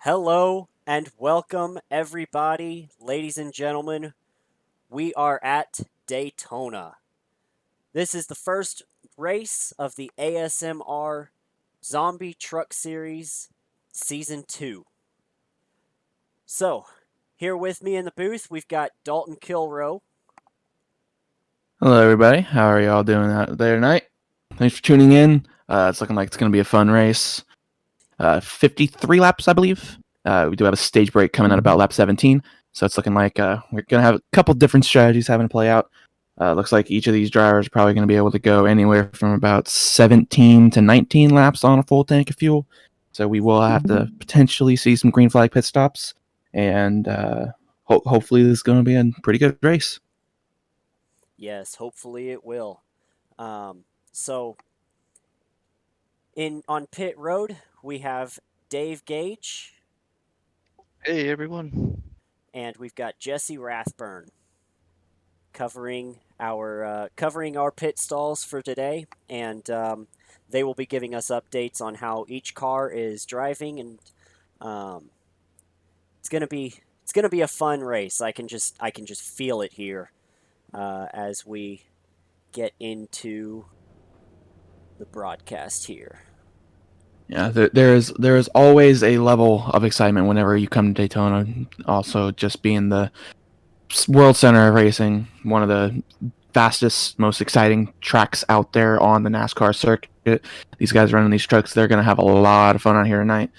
Hello and welcome, everybody, ladies and gentlemen. We are at Daytona. This is the first race of the ASMR Zombie Truck Series Season 2. So, here with me in the booth, we've got Dalton Kilroe. Hello, everybody. How are y'all doing out there tonight? Thanks for tuning in. It's looking like it's going to be a fun race. 53 laps, I believe. We do have a stage break coming at about lap 17, so it's looking like we're going to have a couple different strategies having to play out. Looks like each of these drivers are probably going to be able to go anywhere from about 17 to 19 laps on a full tank of fuel. So we will have to potentially see some green flag pit stops, and hopefully this is going to be a pretty good race. Yes, hopefully it will. So, in on pit road, we have Dave Gaige, Hey everyone. and we've got Jesse Rathburn covering our pit stalls for today, and they will be giving us updates on how each car is driving, and um, it's gonna be a fun race. I can just feel it here as we get into the broadcast here. Yeah, there is always a level of excitement whenever you come to Daytona. Also, just being the world center of racing, one of the fastest, most exciting tracks out there on the NASCAR circuit. These guys running these trucks, they're gonna have a lot of fun out here tonight.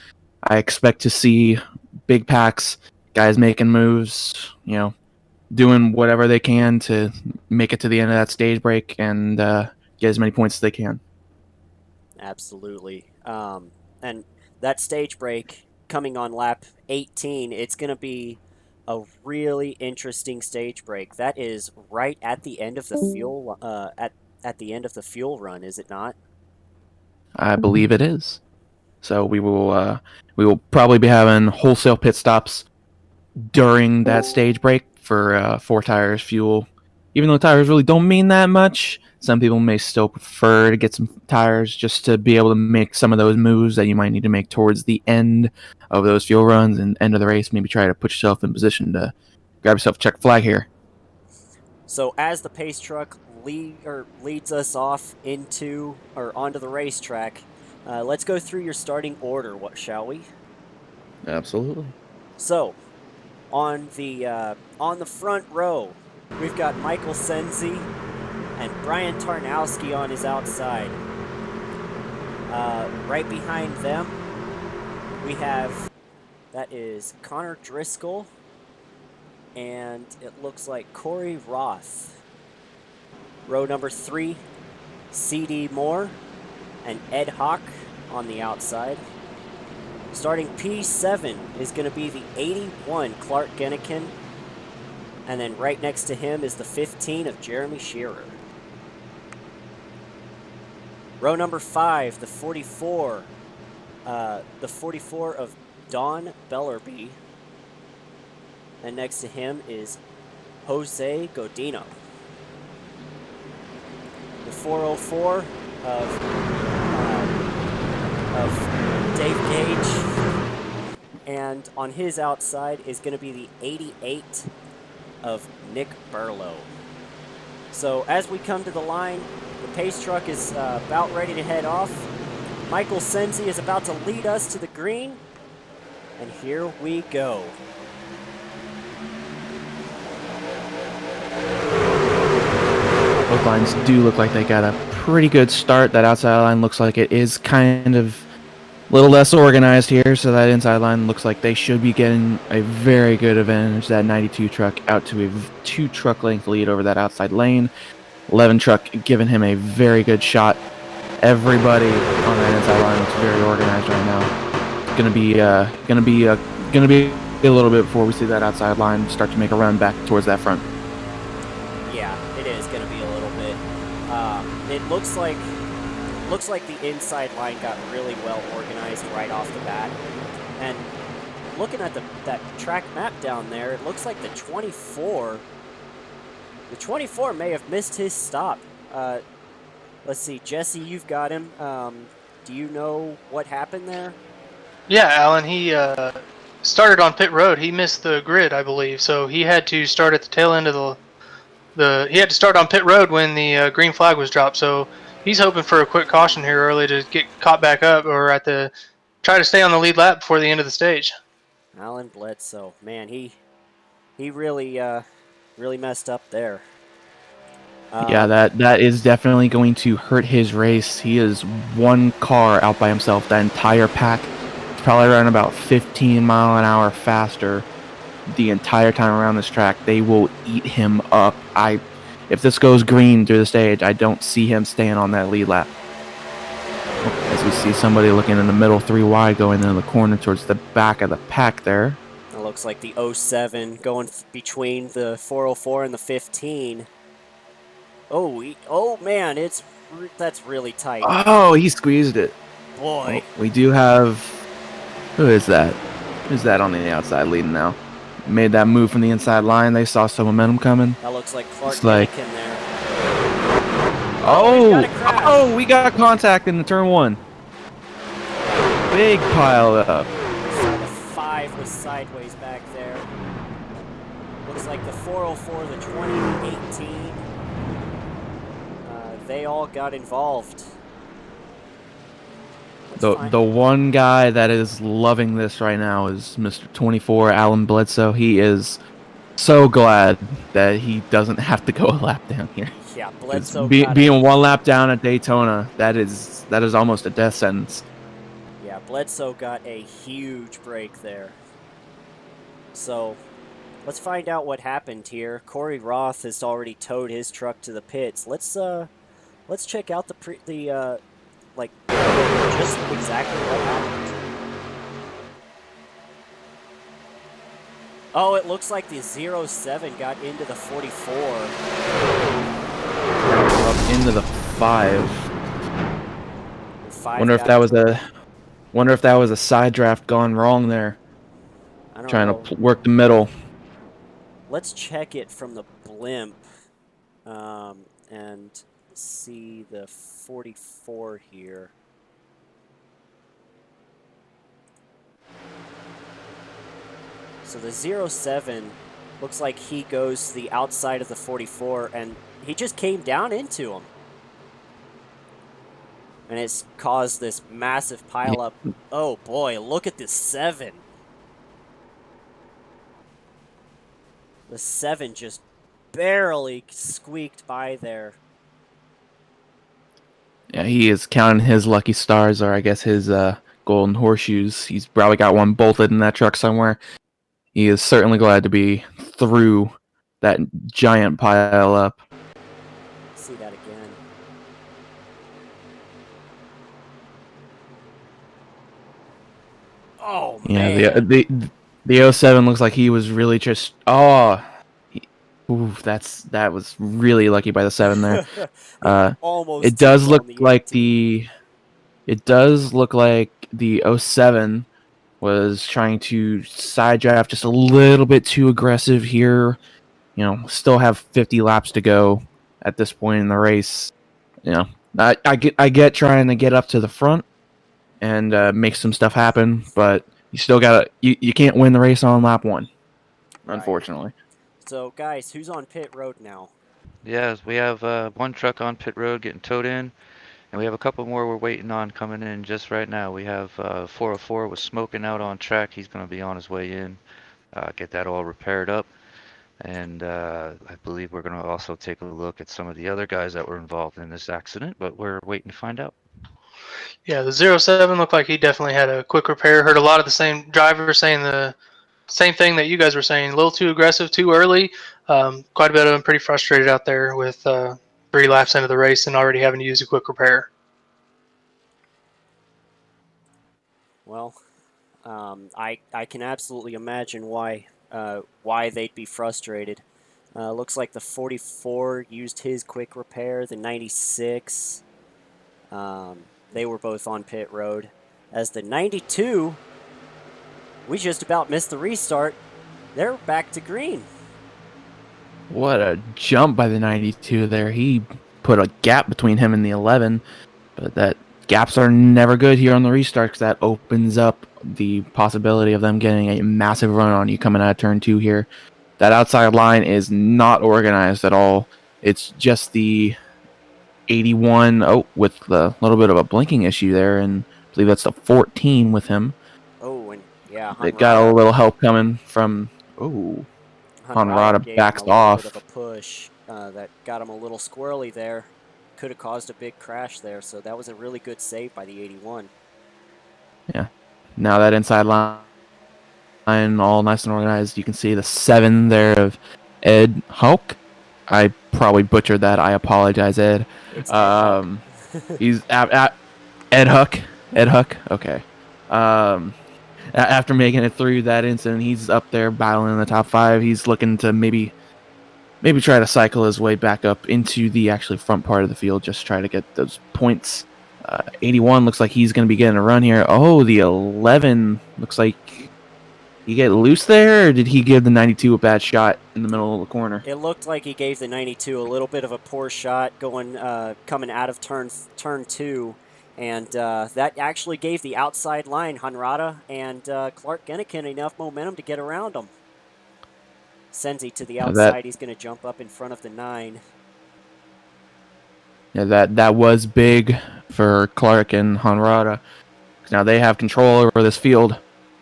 I expect to see big packs, guys making moves, doing whatever they can to make it to the end of that stage break and get as many points as they can. Absolutely. And that stage break coming on lap 18, it's going to be a really interesting stage break. That is right at the end of the fuel at the end of the fuel run, is it not? I believe it is. So we will probably be having wholesale pit stops during that stage break for 4 tires fuel. Even though tires really don't mean that much, some people may still prefer to get some tires just to be able to make some of those moves that you might need to make towards the end of those fuel runs and end of the race. Maybe try to put yourself in position to grab yourself a check flag here. So as the pace truck leads us off into or onto the racetrack, let's go through your starting order. What shall we? Absolutely. So on the front row, we've got Michael Senzi and Brian Tarnowski on his outside. Right behind them, we have that is Connor Driscoll, and it looks like Corey Roth. Row number 3, C.D. Moore and Ed Hawk on the outside. Starting P7 is going to be the 81 Clark Gennikin, and then right next to him is the 15 of Jeremy Shearer. Row number 5, the 44 of Don Bellerby, and next to him is Jose Godino. The 404 of Dave Gaige, and on his outside is going to be the 88 of Nick Burlow. So as we come to the line, the pace truck is about ready to head off. Michael Senzi is about to lead us to the green, and here we go. Both lines do look like they got a pretty good start. That outside line looks like it is kind of a little less organized here, so that inside line looks like they should be getting a very good advantage. That 92 truck out to a 2 truck length lead over that outside lane. 11 truck giving him a very good shot. Everybody on that inside line looks very organized right now. It's gonna be a little bit before we see that outside line start to make a run back towards that front. Yeah, it is going to be a little bit. It looks like the inside line got really well organized right off the bat, and looking at that track map down there, it looks like the 24 may have missed his stop. Let's see, Jesse, you've got him. Do you know what happened there? Yeah, Alan. started on pit road. He missed the grid, I believe, so he had to start at the tail end of he had to start on pit road when the green flag was dropped. So he's hoping for a quick caution here early to get caught back up, or try to stay on the lead lap before the end of the stage. Alan Bledsoe, man, he really really messed up there. Yeah, that is definitely going to hurt his race. He is one car out by himself. That entire pack is probably running about 15 mile an hour faster the entire time around this track. They will eat him up. If this goes green through the stage, I don't see him staying on that lead lap. As we see somebody looking in the middle, 3 wide, going into the corner towards the back of the pack there. It looks like the 07 going between the 404 and the 15. Oh man, that's really tight. Oh, he squeezed it. Boy. Oh, we do have... Who is that? Who's that on the outside leading now? Made that move from the inside line. They saw some momentum coming. That looks like Clark Anakin there. Oh, we got contact in the turn 1. Big pile up. So the 5 was sideways back there. Looks like the 404, the 20, the 18. They all got involved. The one guy that is loving this right now is Mr. 24, Alan Bledsoe. He is so glad that he doesn't have to go a lap down here. Yeah, Bledsoe being 1 lap down at Daytona, that is almost a death sentence. Yeah, Bledsoe got a huge break there. So let's find out what happened here. Corey Roth has already towed his truck to the pits. Let's check out just exactly what happened. Oh, it looks like the 07 got into the 44. Up into the 5. Wonder if that was a side draft gone wrong there. I don't Trying know. to work the middle. Let's check it from the blimp and see the 44 here. So the 07 looks like he goes to the outside of the 44, and he just came down into him. And it's caused this massive pileup. Oh boy, look at this 7. The 7 just barely squeaked by there. Yeah, he is counting his lucky stars, or I guess his golden horseshoes. He's probably got one bolted in that truck somewhere. He is certainly glad to be through that giant pile up. See that again. Oh man. Yeah, the 07 looks like he was really just that was really lucky by the 7 there. Almost. It does look like the 07 was trying to side draft just a little bit too aggressive here. You know, still have 50 laps to go at this point in the race. You know, I get trying to get up to the front and make some stuff happen, but you still you can't win the race on lap 1, unfortunately. So guys, who's on pit road now? Yes, we have 1 truck on pit road getting towed in, and we have a couple more we're waiting on coming in just right now. We have 404 was smoking out on track. He's going to be on his way in, get that all repaired up. And I believe we're going to also take a look at some of the other guys that were involved in this accident, but we're waiting to find out. Yeah, the 07 looked like he definitely had a quick repair. Heard a lot of the same drivers saying the same thing that you guys were saying. A little too aggressive, too early. Quite a bit of them pretty frustrated out there with 3 laps into the race and already having to use a quick repair. Well, I can absolutely imagine why they'd be frustrated. Looks like the 44 used his quick repair. The 96, they were both on pit road. As the 92, we just about missed the restart. They're back to green. What a jump by the 92 there. He put a gap between him and the 11, but that gaps are never good here on the restart because that opens up the possibility of them getting a massive run on you coming out of turn 2 here. That outside line is not organized at all. It's just the 81, with a little bit of a blinking issue there, and I believe that's the 14 with him. Oh, and yeah, They got a Hunrada, little help coming from, Hunrada Honrada gave him backs a little bit of off. a push that got him a little squirrely there. Could have caused a big crash there, so that was a really good save by the 81. Yeah. Now that inside line all nice and organized. You can see the 7 there of Ed Hulk. I probably butchered that. I apologize, Ed. It's Ed Huck. He's Ed Huck. Ed Huck. Okay. After making it through that incident, he's up there battling in the top 5. He's looking to maybe try to cycle his way back up into the actually front part of the field, just try to get those points. 81 looks like he's going to be getting a run here. Oh, the 11 looks like he get loose there, or did he give the 92 a bad shot in the middle of the corner? It looked like he gave the 92 a little bit of a poor shot coming out of turn 2, and that actually gave the outside line, Hunrada and Clark Gennikin, enough momentum to get around him. Sends he to the outside. He's going to jump up in front of the 9. Yeah, that was big for Clark and Honrada. Now they have control over this field,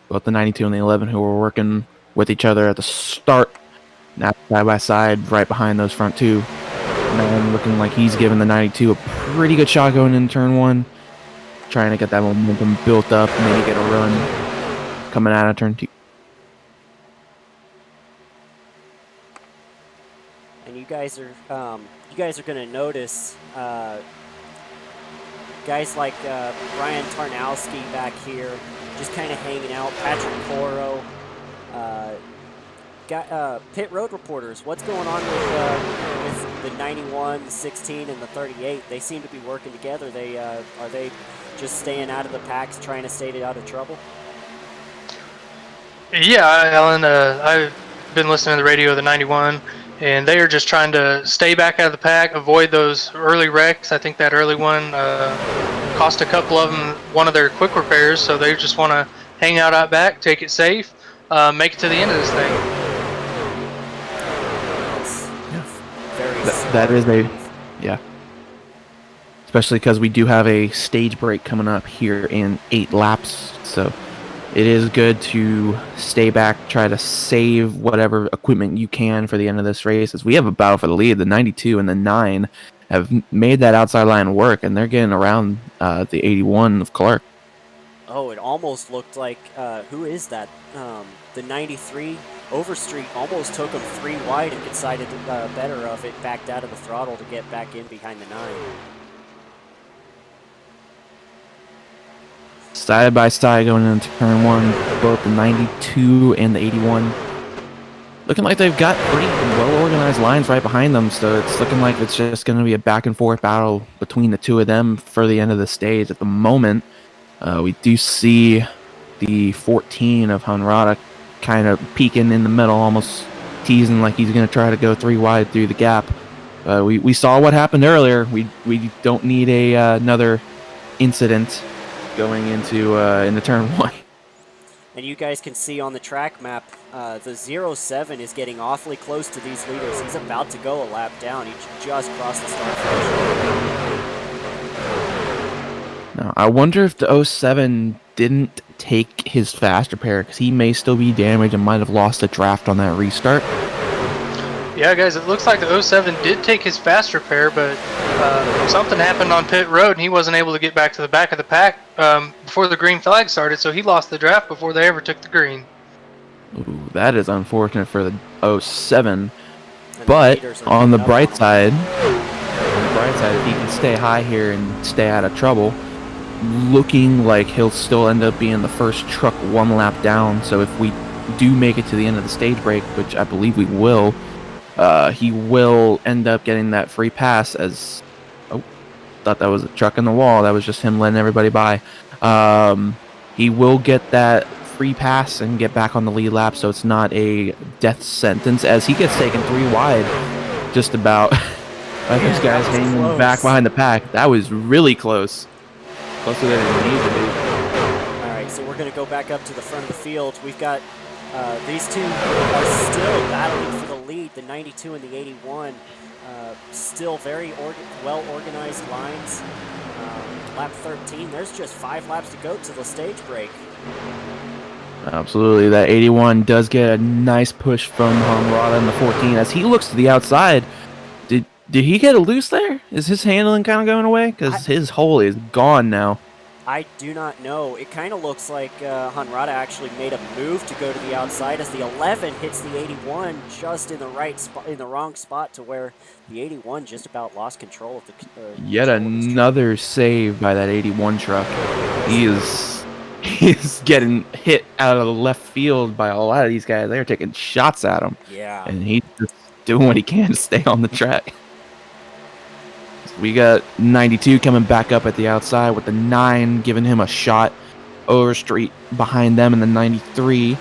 both the 92 and the 11, who were working with each other at the start. Now side by side, right behind those front 2. Man looking like he's giving the 92 a pretty good shot going into turn 1. Trying to get that momentum built up, maybe get a run coming out of turn 2. And you guys are going to notice guys like Brian Tarnowski back here, just kind of hanging out. Patrick Coro, pit road reporters. What's going on with the 91, the 16, and the 38? They seem to be working together. Are they just staying out of the packs, trying to stay out of trouble? Yeah, Alan, I've been listening to the radio of the 91, and they are just trying to stay back out of the pack, avoid those early wrecks. I think that early one cost a couple of them one of their quick repairs, so they just want to hang out back, take it safe, make it to the end of this thing. That is yeah. Especially because we do have a stage break coming up here in 8 laps, so it is good to stay back, try to save whatever equipment you can for the end of this race, as we have a battle for the lead. The 92 and the 9 have made that outside line work, and they're getting around the 81 of Clark. Oh, it almost looked like, who is that? The 93, Overstreet almost took him 3 wide and decided better of it, backed out of the throttle to get back in behind the 9. Side by side going into turn 1, both the 92 and the 81. Looking like they've got pretty well-organized lines right behind them, so it's looking like it's just going to be a back-and-forth battle between the 2 of them for the end of the stage. At the moment, we do see the 14 of Honrada kind of peeking in the middle, almost teasing like he's going to try to go 3 wide through the gap. We saw what happened earlier. We don't need another incident going into turn 1. And you guys can see on the track map, the 07 is getting awfully close to these leaders. He's about to go a lap down. He just crossed the start finish. Now, I wonder if the 07 didn't take his fast repair, because he may still be damaged and might have lost a draft on that restart. Yeah, guys, it looks like the 07 did take his fast repair, but something happened on pit road, and he wasn't able to get back to the back of the pack before the green flag started, so he lost the draft before they ever took the green. Ooh, that is unfortunate for the 07. But on the bright side, if he can stay high here and stay out of trouble, looking like he'll still end up being the first truck 1 lap down. So if we do make it to the end of the stage break, which I believe we will, he will end up getting that free pass as... Oh, thought that was a truck in the wall. That was just him letting everybody by. He will get that free pass and get back on the lead lap, so it's not a death sentence, as he gets taken 3 wide just about. These guys hanging back behind the pack. That was really close. Closer than it needed to be. All right, so we're going to go back up to the front of the field. We've got these two are still battling for the lead, the 92 and the 81. Still very well-organized lines. Lap 13, there's just 5 laps to go to the stage break. Absolutely. That 81 does get a nice push from Hamrata in the 14 as he looks to the outside. Did he get a loose there? Is his handling kind of going away? Because his hole is gone now. I do not know. It kind of looks like Hanrada actually made a move to go to the outside as the 11 hits the 81 just in the right spot, in the wrong spot, to where the 81 just about lost control of the. Yet another save by that 81 truck. He is getting hit out of the left field by a lot of these guys. They're taking shots at him. Yeah. And he's just doing what he can to stay on the track. We got 92 coming back up at the outside with the 9 giving him a shot. Overstreet behind them in the 93.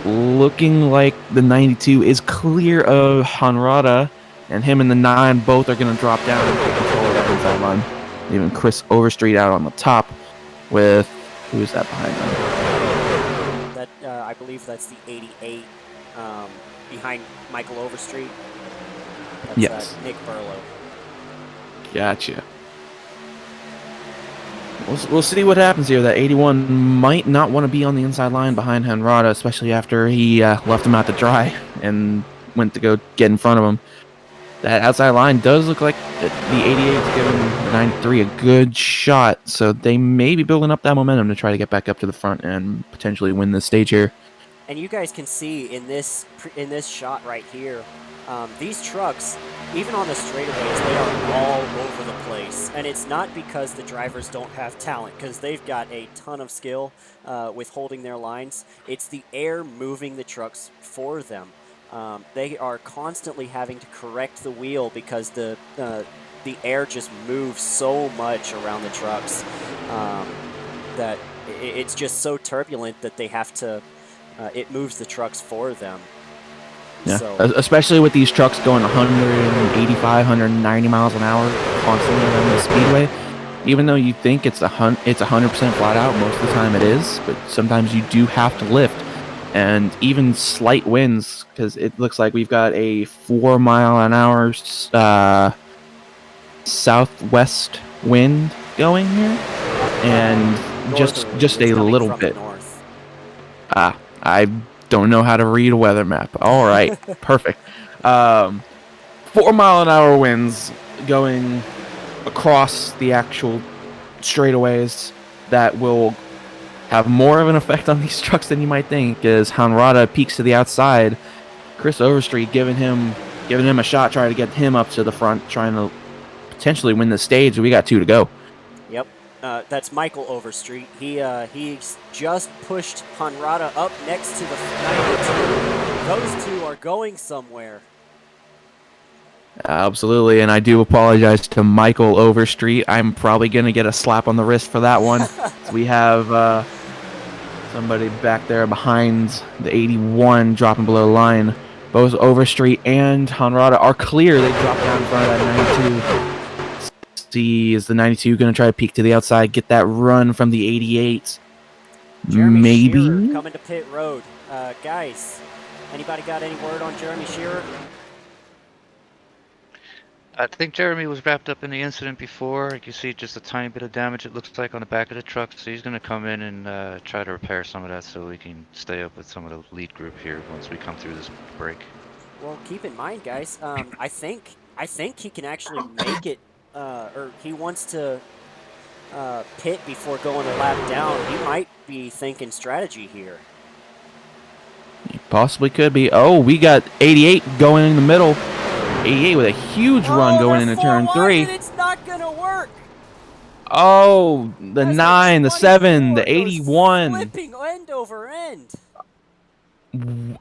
Looking like the 92 is clear of Hanrada, and him and the 9 both are going to drop down and take control of that inside line. Even Chris Overstreet out on the top with, who is that behind them? That I believe that's the 88 behind Michael Overstreet. That's, yes. Nick Burlow. Gotcha. We'll see what happens here. That 81 might not want to be on the inside line behind Hanrada, especially after he left him out to dry and went to go get in front of him. That outside line does look like the 88 is giving the 93 a good shot, so they may be building up that momentum to try to get back up to the front and potentially win this stage here. And you guys can see in this shot right here, these trucks, even on the straightaways, they are all over the place. And it's not because the drivers don't have talent, because they've got a ton of skill with holding their lines. It's the air moving the trucks for them. They are constantly having to correct the wheel because the air just moves so much around the trucks that it's just so turbulent that they have to, it moves the trucks for them. Yeah, so, especially with these trucks going 185, 190 miles an hour constantly around the speedway. Even though you think it's 100% flat out, most of the time it is, but sometimes you do have to lift. And even slight winds, because it looks like we've got a 4 mile an hour southwest wind going here, and just a little bit. I don't know how to read a weather map. All right, perfect. 4 mile an hour winds going across the actual straightaways that will have more of an effect on these trucks than you might think, as Hanrada peeks to the outside. Chris Overstreet giving him a shot, trying to get him up to the front, trying to potentially win the stage. We got 2 to go. Yep, that's Michael Overstreet. He's just pushed Hanrada up next to the 92. Those 2 are going somewhere. Absolutely, and I do apologize to Michael Overstreet. I'm probably going to get a slap on the wrist for that one. We have somebody back there behind the 81 dropping below the line. Both Overstreet and Hanrada are clear. They drop down in front of that 92. See, is the 92 going to try to peek to the outside, get that run from the 88? Jeremy Maybe. Shearer coming to pit road. Guys, anybody got any word on Jeremy Shearer? I think Jeremy was wrapped up in the incident before. You can see just a tiny bit of damage, it looks like, on the back of the truck. So he's going to come in and try to repair some of that so we can stay up with some of the lead group here once we come through this break. Well, keep in mind, guys, I think he can actually make it, or he wants to pit before going a lap down. He might be thinking strategy here. He possibly could be. Oh, we got 88 going in the middle. 88 with a huge run going into turn 3. It's not gonna work. Oh, the 9, the 7, the 81. Flipping end over end.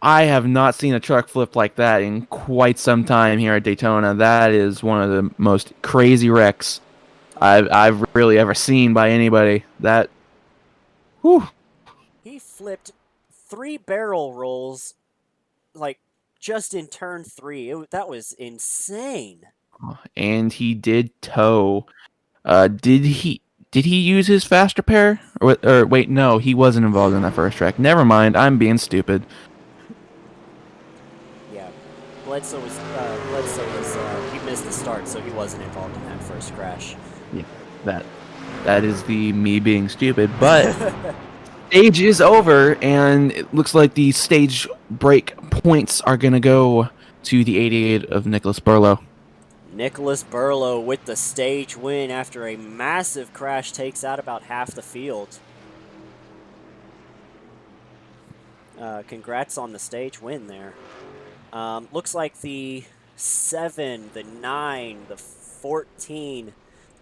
I have not seen a truck flip like that in quite some time here at Daytona. That is one of the most crazy wrecks I've really ever seen by anybody. That, whew. He flipped 3 barrel rolls, like, just in turn 3. That was insane. And he did tow. Did he Did he use his fast repair? Or wait, no, he wasn't involved in that first track. Never mind, I'm being stupid. Yeah, Bledsoe was he missed the start, so he wasn't involved in that first crash. Yeah, that is the me being stupid. But stage is over, and it looks like the stage break points are gonna go to the 88 of Nicholas Burlow. Nicholas Burlow with the stage win after a massive crash takes out about half the field. Congrats on the stage win there. Looks like the 7, the 9, the 14,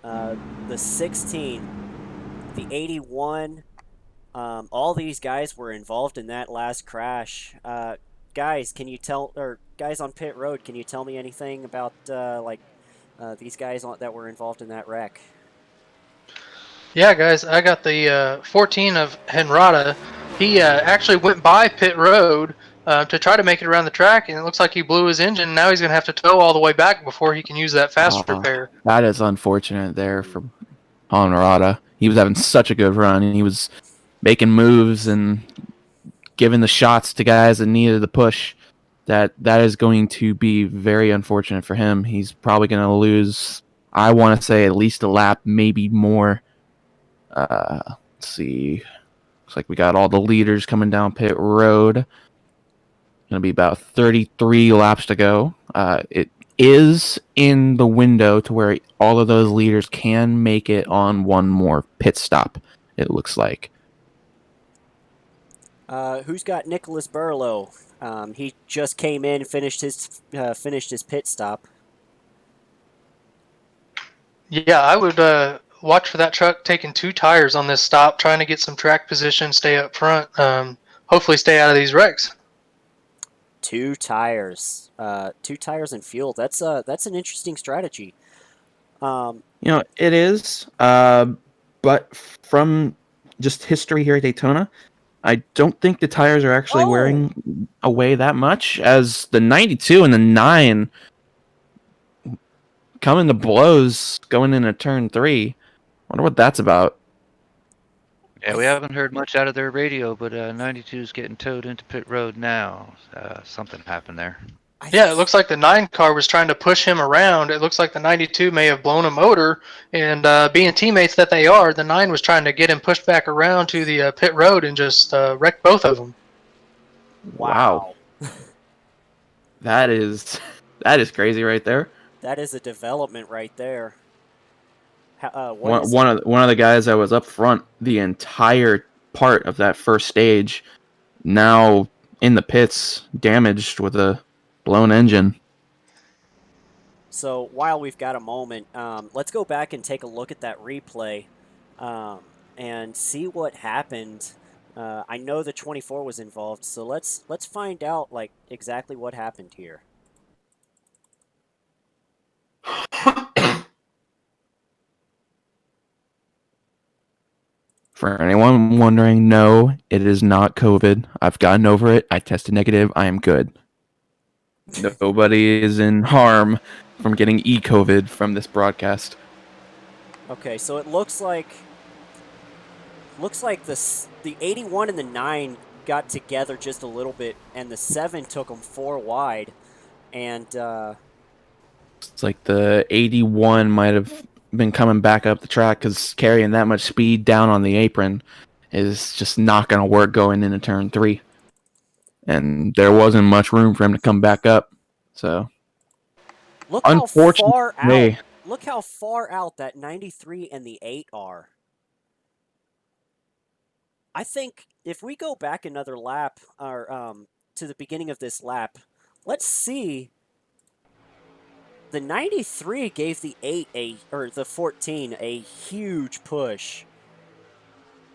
the 16, the 81, all these guys were involved in that last crash. Guys, guys on pit road, can you tell me anything about these guys that were involved in that wreck? Yeah, guys, I got the 14 of Henrata. He actually went by pit road to try to make it around the track, and it looks like he blew his engine. Now he's going to have to tow all the way back before he can use that fast repair. That is unfortunate there for Honorata. He was having such a good run, and he was making moves and giving the shots to guys that needed the push. That is going to be very unfortunate for him. He's probably going to lose, I want to say, at least a lap, maybe more. Let's see. Looks like we got all the leaders coming down pit road. Going to be about 33 laps to go. It is in the window to where all of those leaders can make it on one more pit stop, it looks like. Who's got Nicholas Burlow? He just came in and finished his pit stop. Yeah, I would watch for that truck taking 2 tires on this stop, trying to get some track position, stay up front, hopefully stay out of these wrecks. 2 tires. 2 tires and fuel. That's an interesting strategy. It is. But from just history here at Daytona, I don't think the tires are actually wearing away that much, as the 92 and the 9 coming to blows going into turn 3. Wonder what that's about. Yeah, we haven't heard much out of their radio, but 92 is getting towed into pit road now. Something happened there. Yeah, it looks like the 9 car was trying to push him around. It looks like the 92 may have blown a motor, and being teammates that they are, the 9 was trying to get him pushed back around to the pit road and just wreck both of them. Wow. That is crazy right there. That is a development right there. One of the guys that was up front the entire part of that first stage, now in the pits, damaged with a blown engine. So while we've got a moment, let's go back and take a look at that replay and see what happened. I know the 24 was involved, so let's find out exactly what happened here. For anyone wondering, no, it is not COVID. I've gotten over it. I tested negative. I am good. Nobody is in harm from getting e-COVID from this broadcast. Okay, so it looks like the 81 and the 9 got together just a little bit, and the 7 took them 4 wide, and it's like the 81 might have been coming back up the track because carrying that much speed down on the apron is just not going to work going into turn 3. And there wasn't much room for him to come back up. So, look how far out that 93 and the 8 are. I think if we go back another lap, or to the beginning of this lap, let's see. The 93 gave the 14 a huge push.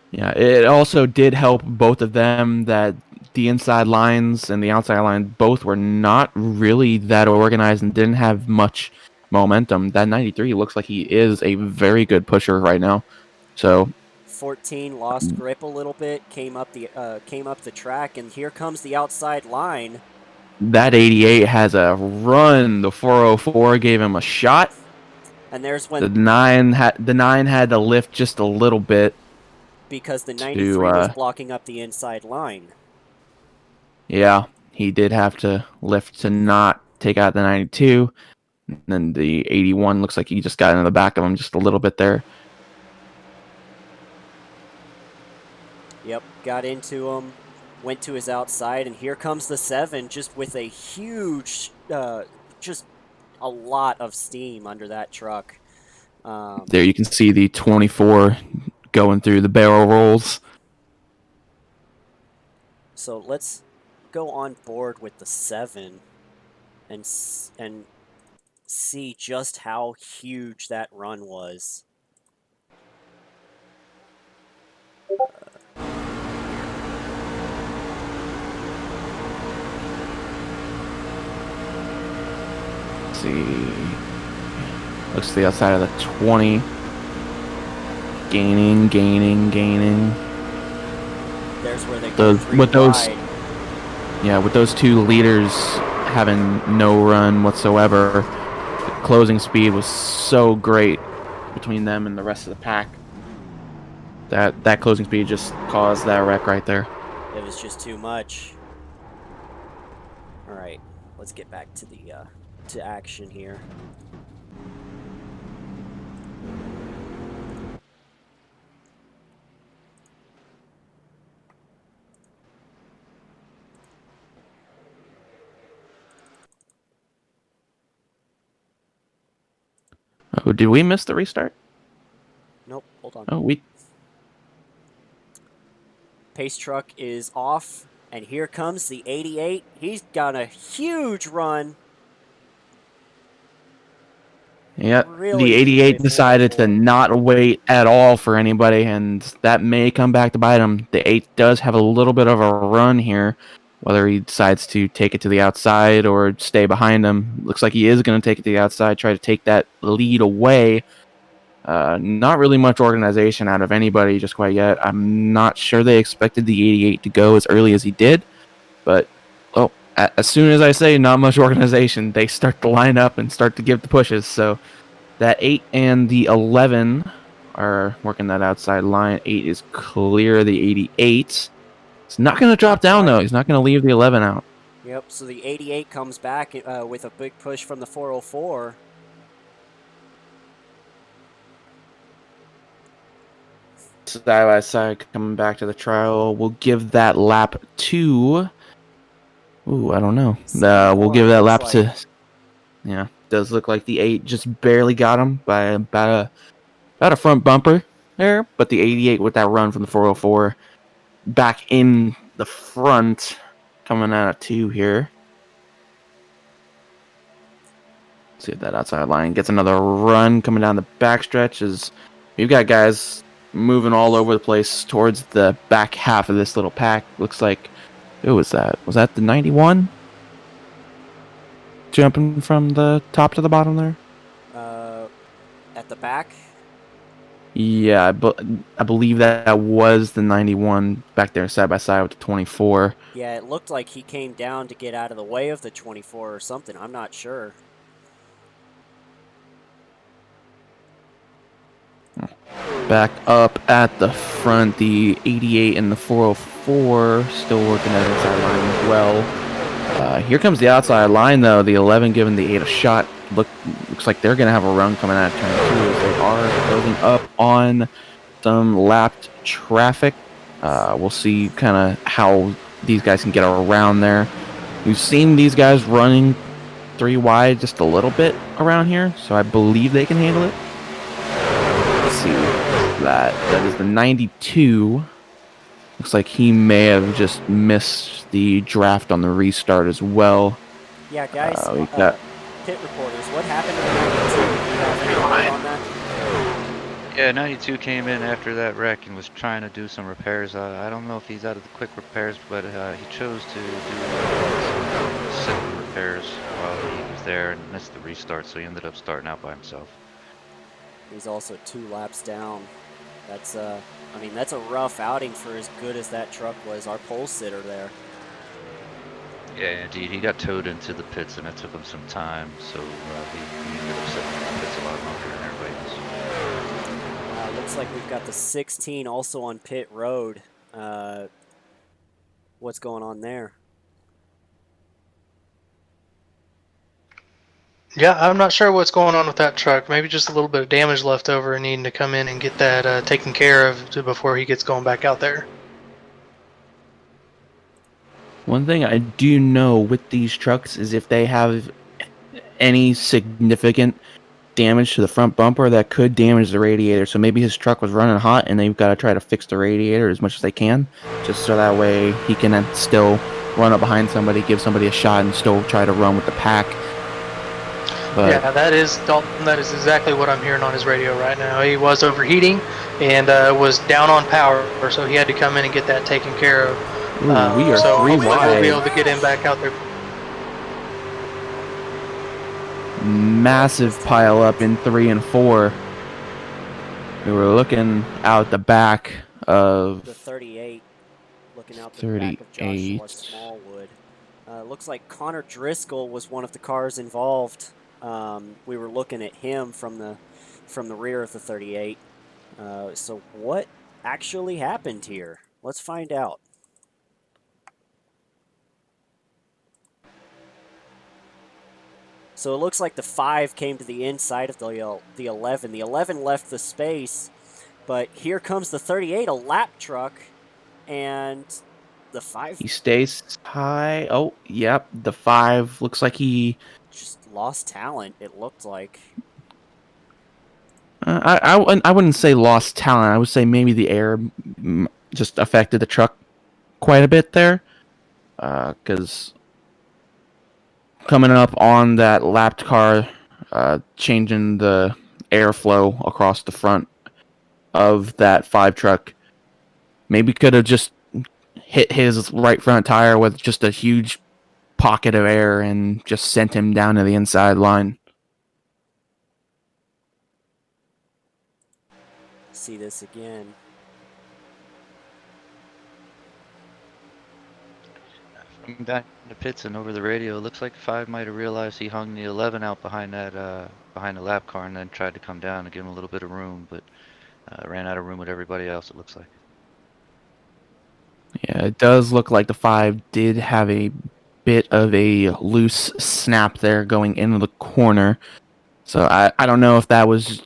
Yeah, it also did help both of them that the inside lines and the outside line both were not really that organized and didn't have much momentum. That 93 looks like he is a very good pusher right now. So 14 lost grip a little bit, came up the track, and here comes the outside line. That 88 has a run. The 404 gave him a shot. And there's when The nine had to lift just a little bit because the to 93 was blocking up the inside line. yeah, he did have to lift to not take out the 92. And then the 81 looks like he just got into the back of him just a little bit there. Yep, got into him, went to his outside, and here comes the 7 just with a huge, just a lot of steam under that truck. There you can see the 24 going through the barrel rolls. So let's go on board with the 7 and see just how huge that run was. Let's see. Looks to the outside of the 20. Gaining. There's where they go with those, wide. yeah, with those 2 leaders having no run whatsoever, the closing speed was so great between them and the rest of the pack. That closing speed just caused that wreck right there. It was just too much. All right, let's get back to the to action here. Oh, did we miss the restart? Nope, hold on. Oh, we. Pace truck is off, and here comes the 88. He's got a huge run. Yeah, Really the 88 good decided to forward. not wait at all for anybody, and that may come back to bite him. The 8 does have a little bit of a run here, whether he decides to take it to the outside or stay behind him. Looks like he is going to take it to the outside, try to take that lead away. Not really much organization out of anybody just quite yet. I'm not sure they expected the 88 to go as early as he did, but as soon as I say not much organization, they start to line up and start to give the pushes. So that 8 and the 11 are working that outside line. 8 is clear of the 88. It's not going to drop down, though. He's not going to leave the 11 out. Yep, so the 88 comes back with a big push from the 404. Side by side coming back to the trial. We'll give that lap to... Ooh, I don't know. We'll give that lap to... Yeah, does look like the 8 just barely got him by about a front bumper there, but the 88 with that run from the 404 back in the front, coming out of 2 here. Let's see if that outside line gets another run coming down the backstretch. As we've got guys moving all over the place towards the back half of this little pack. Looks like, who was that? Was that the 91? Jumping from the top to the bottom there? At the back? Yeah, I believe that was the 91 back there side by side with the 24. Yeah, it looked like he came down to get out of the way of the 24 or something. I'm not sure. Back up at the front, the 88 and the 404 still working that inside line as well. Here comes the outside line, though. The 11 giving the 8 a shot. Looks like they're going to have a run coming out of turn 2 as they are closing up on some lapped traffic. We'll see kind of how these guys can get around there. We've seen these guys running 3 wide just a little bit around here, so I believe they can handle it. Let's see. That is the 92. Looks like he may have just missed the draft on the restart as well. Yeah, guys, pit reporters, what happened to the 92? Do you have any comment on that? Yeah, 92 came in after that wreck and was trying to do some repairs. I don't know if he's out of the quick repairs, but he chose to do some simple repairs while he was there and missed the restart, so he ended up starting out by himself. He's also 2 laps down. That's I mean, that's a rough outing for as good as that truck was. Our pole sitter there. Yeah, indeed. He got towed into the pits, and it took him some time, so he ended up sitting in the pits a lot longer than everybody else. Looks like we've got the 16 also on pit road. What's going on there? Yeah, I'm not sure what's going on with that truck. Maybe just a little bit of damage left over and needing to come in and get that taken care of before he gets going back out there. One thing I do know with these trucks is if they have any significant damage to the front bumper, that could damage the radiator. So maybe his truck was running hot and they've got to try to fix the radiator as much as they can, just so that way he can then still run up behind somebody, give somebody a shot, and still try to run with the pack. But yeah, that is Dalton. That is exactly what I'm hearing on his radio right now. He was overheating and was down on power, so he had to come in and get that taken care of. ooh, we are So three hopefully we'll be able wide. to get him back out there. Massive pile up in 3 and 4. We were looking out the back of The 38, looking out the back of Joshua 38. Smallwood. Looks like Connor Driscoll was one of the cars involved. We were looking at him from the rear of the 38. So what actually happened here? Let's find out. So it looks like the 5 came to the inside of the 11. The 11 left the space, but here comes the 38, a lap truck, and the 5 He stays high. Oh, yep. The 5 looks like he. just lost talent, it looked like. I wouldn't say lost talent. I would say maybe the air just affected the truck quite a bit there. Because coming up on that lapped car, changing the airflow across the front of that 5 truck, maybe could have just hit his right front tire with just a huge pocket of air and just sent him down to the inside line. See this again. From back in the pits and over the radio, it looks like 5 might have realized he hung the 11 out behind that behind the lap car and then tried to come down and give him a little bit of room, but ran out of room with everybody else, it looks like. Yeah, it does look like the 5 did have a bit of a loose snap there going into the corner. So I don't know if that was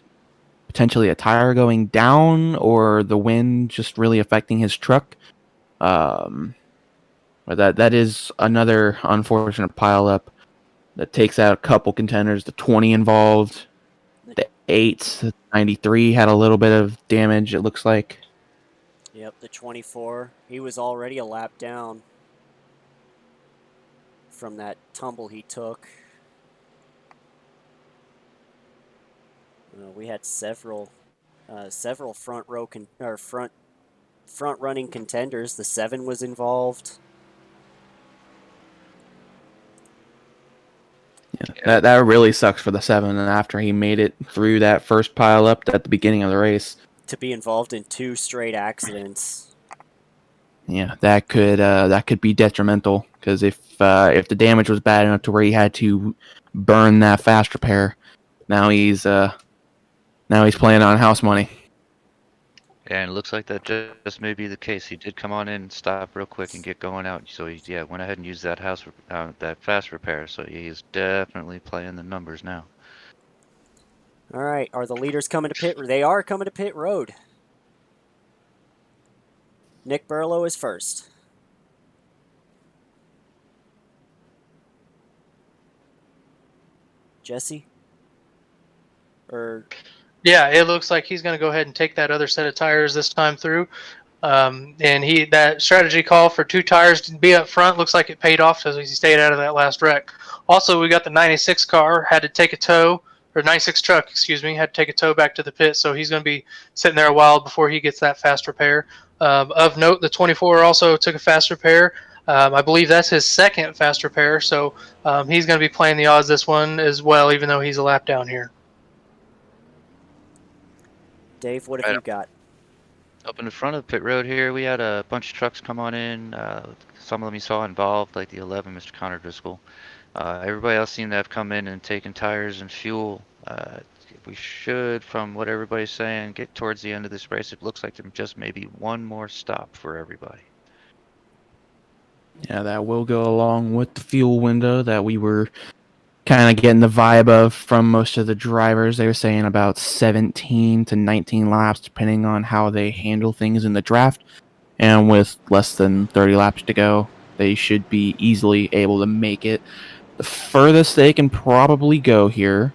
potentially a tire going down or the wind just really affecting his truck. But that is another unfortunate pileup that takes out a couple contenders. The 20 involved, the 8, the 93 had a little bit of damage, it looks like. Yep, the 24. He was already a lap down from that tumble he took. We had several front row front running contenders. The 7 was involved. Yeah, that really sucks for the 7. And after he made it through that first pile up at the beginning of the race, To be involved in 2 straight accidents. yeah, that could be detrimental. Because if the damage was bad enough to where he had to burn that fast repair, now he's playing on house money. And it looks like that just may be the case. He did come on in, stop real quick, and get going out. So he went ahead and used that that fast repair. So he's definitely playing the numbers now. All right, are the leaders coming to pit? They are coming to pit road. Nick Burlow is first. Jesse? Yeah, it looks like he's going to go ahead and take that other set of tires this time through. And that strategy call for 2 tires to be up front looks like it paid off as he stayed out of that last wreck. Also, we got the 96 car had to take a tow, or 96 truck, excuse me, had to take a tow back to the pit. So he's going to be sitting there a while before he gets that fast repair. Of note, the 24 also took a fast repair. I believe that's his second fast repair. So he's going to be playing the odds this one as well, even though he's a lap down here. Dave, what have you got? Up in the front of the pit road here, we had a bunch of trucks come on in. Some of them you saw involved, like the 11, Mr. Connor Driscoll. Everybody else seemed to have come in and taken tires and fuel. We should, from what everybody's saying, get towards the end of this race. It looks like there just maybe one more stop for everybody. Yeah, that will go along with the fuel window that we were kind of getting the vibe of from most of the drivers. They were saying about 17 to 19 laps, depending on how they handle things in the draft. And with less than 30 laps to go, they should be easily able to make it. The furthest they can probably go here,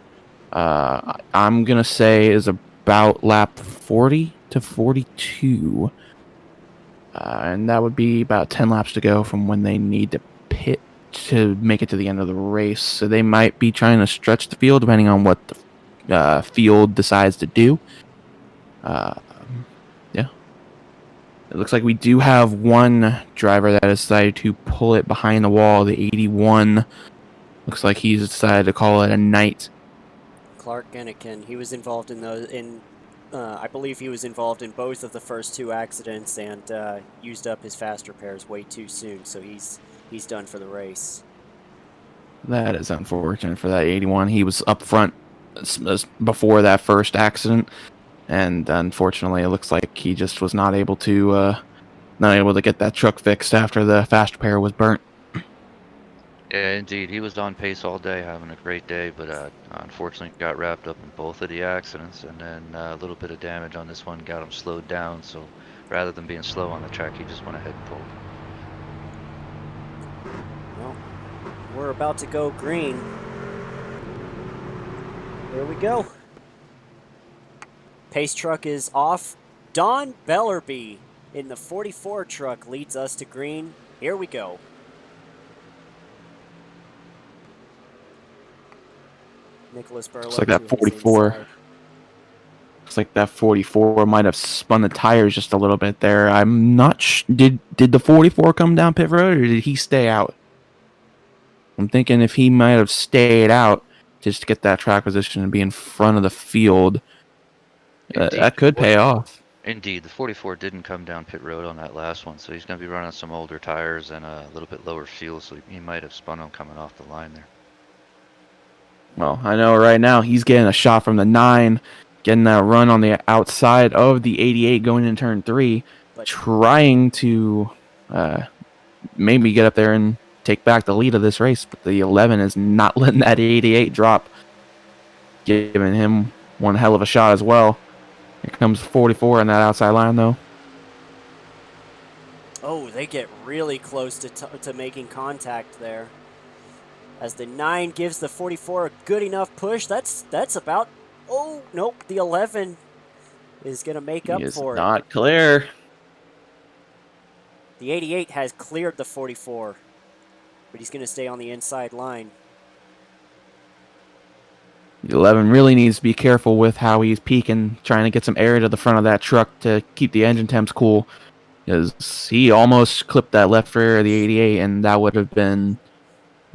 I'm going to say, is about lap 40 to 42. And that would be about 10 laps to go from when they need to pit to make it to the end of the race. So they might be trying to stretch the field depending on what the field decides to do. Yeah. It looks like we do have one driver that has decided to pull it behind the wall, the 81. Looks like he's decided to call it a night. Clark Gennikin, he was involved in I believe he was involved in both of the first two accidents and used up his fast repairs way too soon, so he's done for the race. That is unfortunate for that 81. He was up front before that first accident, and unfortunately, it looks like he just was not able to get that truck fixed after the fast repair was burnt. Yeah, indeed. He was on pace all day, having a great day, but unfortunately got wrapped up in both of the accidents, and then a little bit of damage on this one got him slowed down. So rather than being slow on the track, he just went ahead and pulled. Well, we're about to go green. Here we go. Pace truck is off. Don Bellerby in the 44 truck leads us to green. Here we go. Nicholas Burlow. Looks like that 44. Looks like that 44 might have spun the tires just a little bit there. I'm not did the 44 come down pit road, or did he stay out? I'm thinking if he might have stayed out just to get that track position and be in front of the field, that could pay off. Indeed, the 44 didn't come down pit road on that last one, so he's going to be running some older tires and a little bit lower fuel, so he might have spun him coming off the line there. Well, I know right now he's getting a shot from the 9, getting that run on the outside of the 88 going into turn 3, trying to maybe get up there and take back the lead of this race, but the 11 is not letting that 88 drop, giving him one hell of a shot as well. Here comes 44 on that outside line, though. Oh, they get really close to making contact there. As the 9 gives the 44 a good enough push, that's about... Oh, nope, the 11 is going to make up for it. Not clear. The 88 has cleared the 44, but he's going to stay on the inside line. The 11 really needs to be careful with how he's peaking, trying to get some air to the front of that truck to keep the engine temps cool, because he almost clipped that left rear of the 88, and that would have been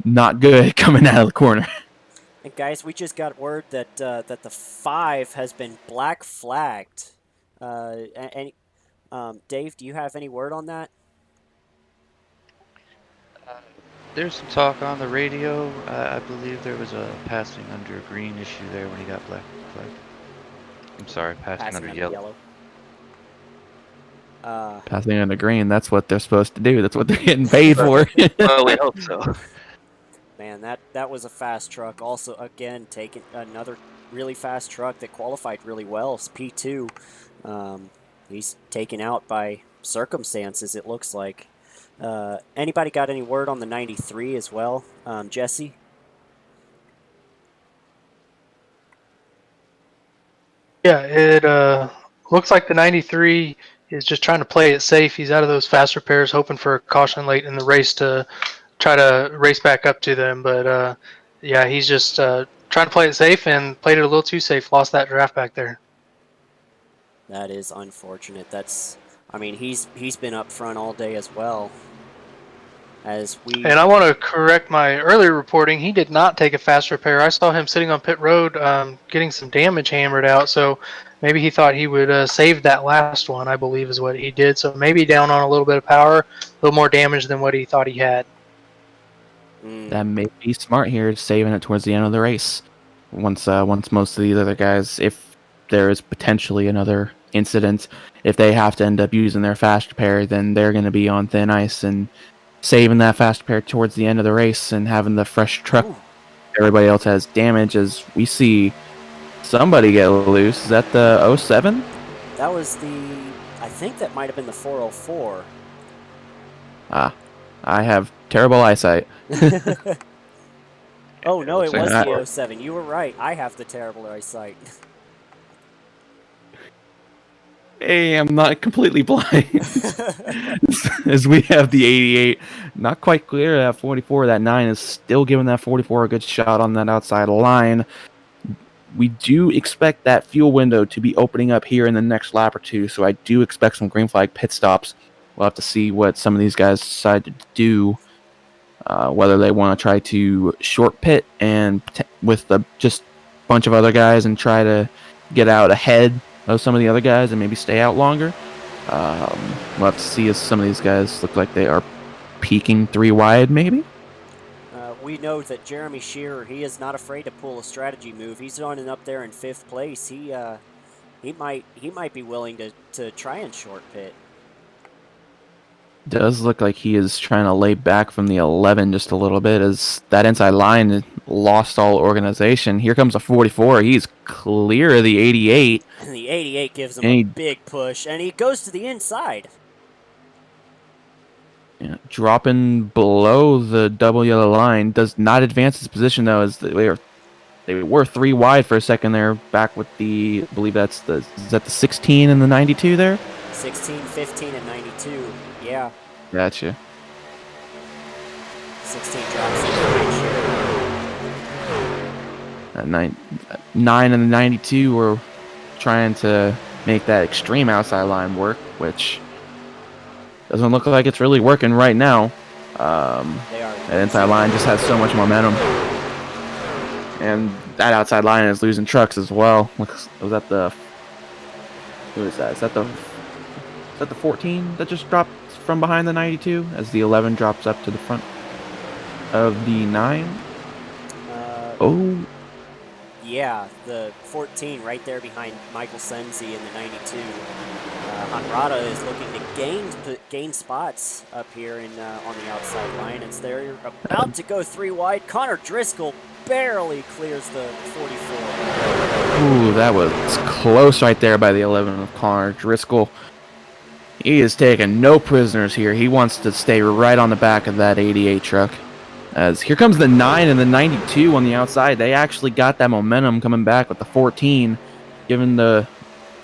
not good coming out of the corner. And guys, we just got word that that the 5 has been black flagged. Dave, do you have any word on that? There's some talk on the radio. I believe there was a passing under green issue there when he got black flagged. I'm sorry, passing under yellow. Passing under green, that's what they're supposed to do. That's what they're getting paid for. Well, we hope so. Man, that was a fast truck. Also, again, taking another really fast truck that qualified really well. It's P2. He's taken out by circumstances, it looks like. Anybody got any word on the 93 as well? Jesse? Yeah, it looks like the 93 is just trying to play it safe. He's out of those fast repairs, hoping for a caution late in the race to try to race back up to them. But yeah, he's just trying to play it safe and played it a little too safe. Lost that draft back there. That is unfortunate. I mean, he's been up front all day as well. As we And I want to correct my earlier reporting. He did not take a fast repair. I saw him sitting on pit road getting some damage hammered out. So maybe he thought he would save that last one, I believe is what he did. So maybe down on a little bit of power, a little more damage than what he thought he had. That may be smart here, saving it towards the end of the race. Once most of these other guys, if there is potentially another incident, if they have to end up using their fast repair, then they're going to be on thin ice, and saving that fast repair towards the end of the race and having the fresh truck. Ooh. Everybody else has damage. As we see somebody get loose. Is that the 07? That was I think that might have been the 404. I have terrible eyesight. Oh, no, it was like the 07. You were right. I have the terrible eyesight. Hey, I'm not completely blind. As we have the 88, not quite clear. That 44, that 9 is still giving that 44 a good shot on that outside line. We do expect that fuel window to be opening up here in the next lap or two, so I do expect some green flag pit stops. We'll have to see what some of these guys decide to do, whether they want to try to short pit and with just a bunch of other guys and try to get out ahead of some of the other guys and maybe stay out longer. We'll have to see as some of these guys look like they are peaking 3 wide, maybe. We know that Jeremy Shearer, he is not afraid to pull a strategy move. He's on and up there in 5th place. He might be willing to try and short pit. Does look like he is trying to lay back from the 11 just a little bit as that inside line lost all organization. Here comes a 44. He's clear of the 88. And the 88 gives him a big push, and he goes to the inside. Yeah, dropping below the double yellow line. Does not advance his position, though, as they were 3 wide for a second there, back with the, I believe is that the 16 and the 92 there? 16, 15, and 92. Yeah. Gotcha. 16 drops in At 9 and the 92 were trying to make that extreme outside line work, which doesn't look like it's really working right now. That inside line just has so much momentum. And that outside line is losing trucks as well. Was that who is that? Is that the 14 that just dropped from behind the 92 as the 11 drops up to the front of the 9? Yeah, the 14 right there behind Michael Senzi in the 92. Hanrada is looking to gain spots up here on the outside line, as they're about to go 3 wide. Connor Driscoll barely clears the 44. Ooh, that was close right there by the 11 of Connor Driscoll. He is taking no prisoners here. He wants to stay right on the back of that 88 truck. As here comes the 9 and the 92 on the outside. They actually got that momentum coming back with the 14, giving the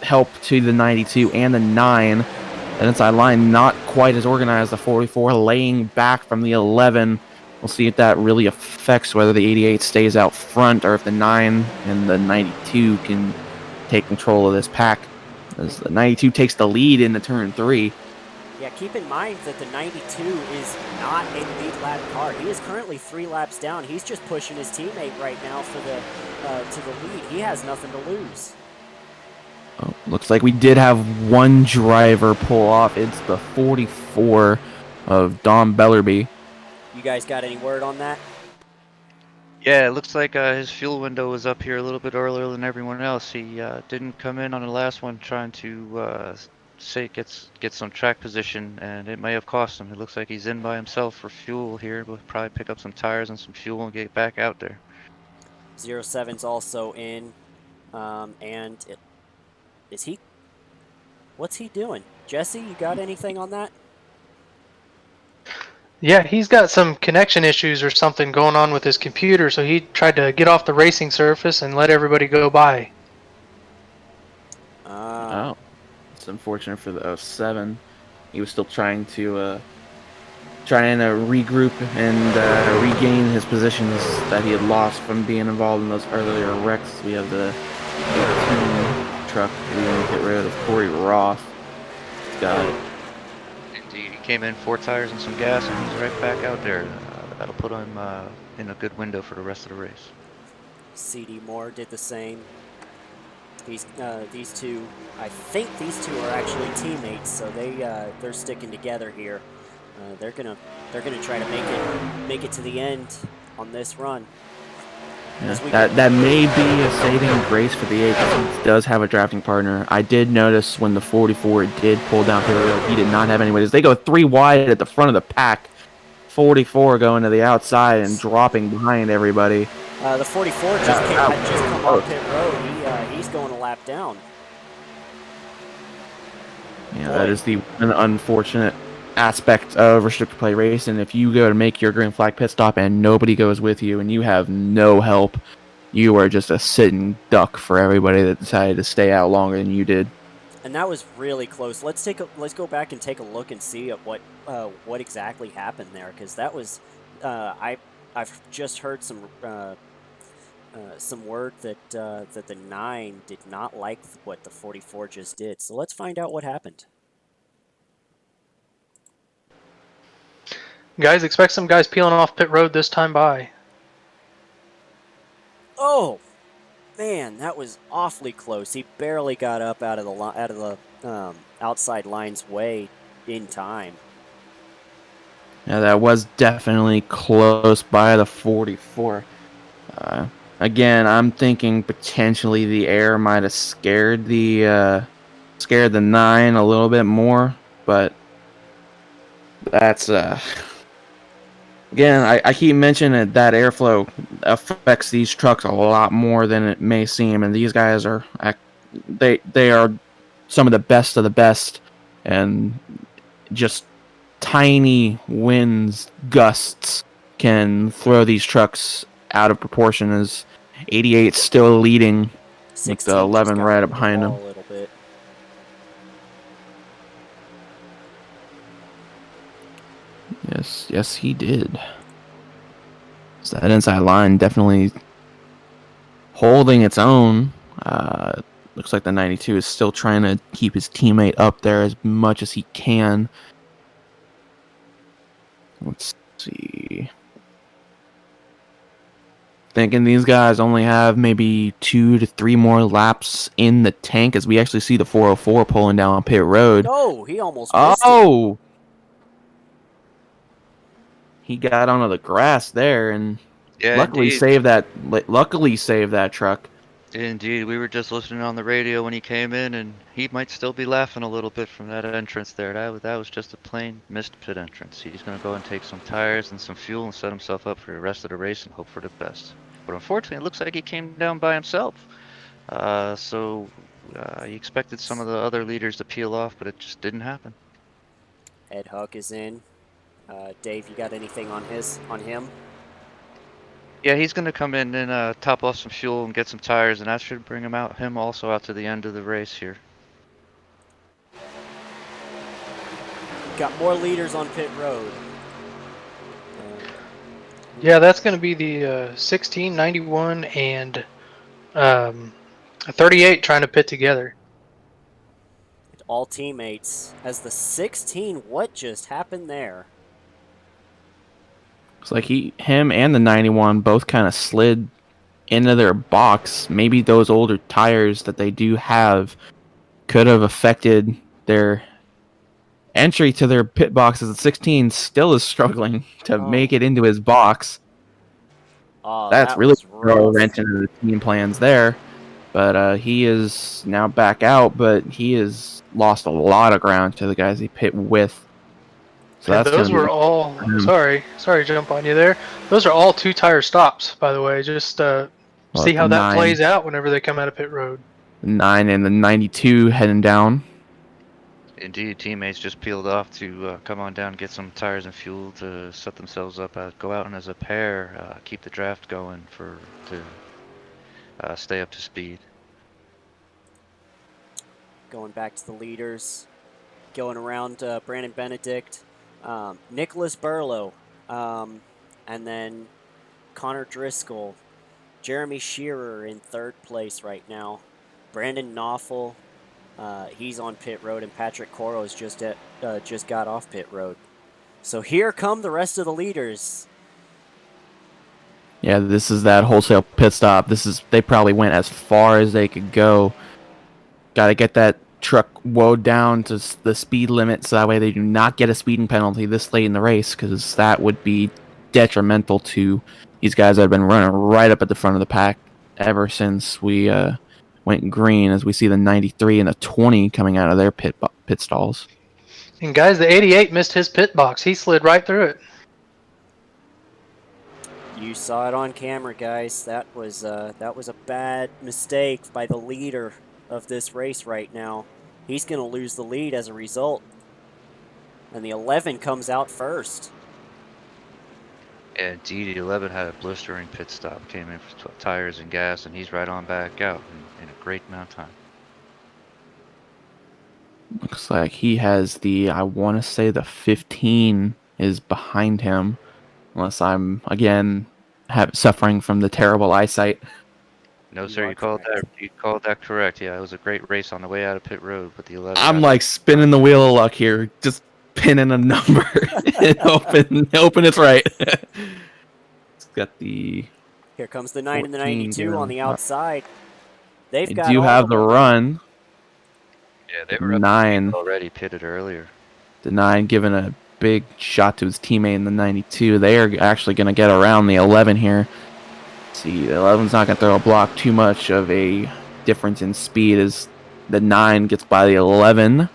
help to the 92 and the 9. And inside line not quite as organized. The 44 laying back from the 11. We'll see if that really affects whether the 88 stays out front or if the 9 and the 92 can take control of this pack. As the 92 takes the lead into turn 3. Yeah, keep in mind that the 92 is not a lead lap car. He is currently 3 laps down. He's just pushing his teammate right now for to the lead. He has nothing to lose. Oh, looks like we did have one driver pull off. It's the 44 of Dom Bellerby. You guys got any word on that? Yeah, it looks like his fuel window was up here a little bit earlier than everyone else. He didn't come in on the last one trying to get some track position, and it may have cost him. It looks like he's in by himself for fuel here. We'll probably pick up some tires and some fuel and get back out there. 07's also in, what's he doing? Jesse, you got anything on that? Yeah, he's got some connection issues or something going on with his computer, so he tried to get off the racing surface and let everybody go by. Oh, it's unfortunate for the 07. He was still trying to regroup and regain his positions that he had lost from being involved in those earlier wrecks. We have the 18 truck leading the pit road of Corey Roth. He's got Indeed, he came in 4 tires and some gas, and he's right back out there. That'll put him in a good window for the rest of the race. CD Moore did the same. These two, I think these two are actually teammates, so they're sticking together here. They're gonna try to make it to the end on this run. Yeah, that may be a saving grace for the 8 because he does have a drafting partner. I did notice when the 44 did pull down pit road, he did not have anybody. They go 3 wide at the front of the pack. 44 going to the outside and dropping behind everybody. The 44 had just come off pit road. He's going a lap down. Yeah, that is an unfortunate aspect of restricted play racing. If you go to make your green flag pit stop and nobody goes with you and you have no help, you are just a sitting duck for everybody that decided to stay out longer than you did. And that was really close. Let's go back and take a look and see at what exactly happened there, because that was I've just heard some word that that the 9 did not like what the 44 just did. So let's find out what happened. Guys, expect some guys peeling off pit road this time by. Oh, man, that was awfully close. He barely got up out of the outside line's way in time. Yeah, that was definitely close by the 44. Again, I'm thinking potentially the air might have scared the 9 a little bit more, but that's again, I keep mentioning that airflow affects these trucks a lot more than it may seem, and these guys are they are some of the best, and just tiny winds gusts can throw these trucks out of proportion. As 88 still leading with the 11 right up behind him. A little bit. Yes, he did. So that inside line definitely holding its own. Looks like the 92 is still trying to keep his teammate up there as much as he can. Let's see. Thinking these guys only have maybe 2 to 3 more laps in the tank, as we actually see the 404 pulling down pit road. Oh, he almost missed it. He got onto the grass there and luckily saved that truck. Indeed, we were just listening on the radio when he came in, and he might still be laughing a little bit from that entrance there. That was just a plain missed pit entrance. He's going to go and take some tires and some fuel and set himself up for the rest of the race and hope for the best. But unfortunately, it looks like he came down by himself. So he expected some of the other leaders to peel off, but it just didn't happen. Ed Huck is in. Dave, you got anything on him? Yeah, he's going to come in and top off some fuel and get some tires, and that should bring him also out to the end of the race here. Got more leaders on pit road. Yeah, that's going to be the 16, 91, and 38 trying to pit together. All teammates. As the 16, what just happened there? It's like him and the 91 both kind of slid into their box. Maybe those older tires that they do have could have affected their entry to their pit box, as the 16 still is struggling to make it into his box. That's really a wrench into the team plans there. But he is now back out, but he has lost a lot of ground to the guys he pit with. So and those were all, sorry to jump on you there. Those are all 2-tire stops, by the way. Just see how that plays out whenever they come out of pit road. 9 and the 92 heading down. Indeed, teammates just peeled off to come on down, get some tires and fuel to set themselves up, go out and as a pair, keep the draft going to stay up to speed. Going back to the leaders, going around Brandon Benedict, Nicholas Burlow, and then Connor Driscoll, Jeremy Shearer in 3rd place right now, Brandon Knopfel, He's on pit road, and Patrick Coro's just got off pit road. So here come the rest of the leaders. Yeah, this is that wholesale pit stop. They probably went as far as they could go. Got to get that truck woed down to the speed limit so that way they do not get a speeding penalty this late in the race, because that would be detrimental to these guys that have been running right up at the front of the pack ever since we went green, as we see the 93 and the 20 coming out of their pit stalls. And guys, the 88 missed his pit box. He slid right through it. You saw it on camera, guys. That was a bad mistake by the leader of this race right now. He's going to lose the lead as a result. And the 11 comes out first. Yeah, DD11 had a blistering pit stop, came in for tires and gas, and he's right on back out in a great amount of time. Looks like he has I want to say the 15 is behind him, unless I'm, again, suffering from the terrible eyesight. No, sir, you called that correct. Yeah, it was a great race on the way out of pit road with the 11. I'm like spinning the wheel of luck here, just pinning a number and hoping it's right. It's got the... Here comes the 9 and the 92 on the outside. They do have the run. Yeah, they were 9 already pitted earlier. The 9 giving a big shot to his teammate in the 92. They are actually going to get around the 11 here. See, the 11's not going to throw a block too much of a difference in speed as the 9 gets by the 11.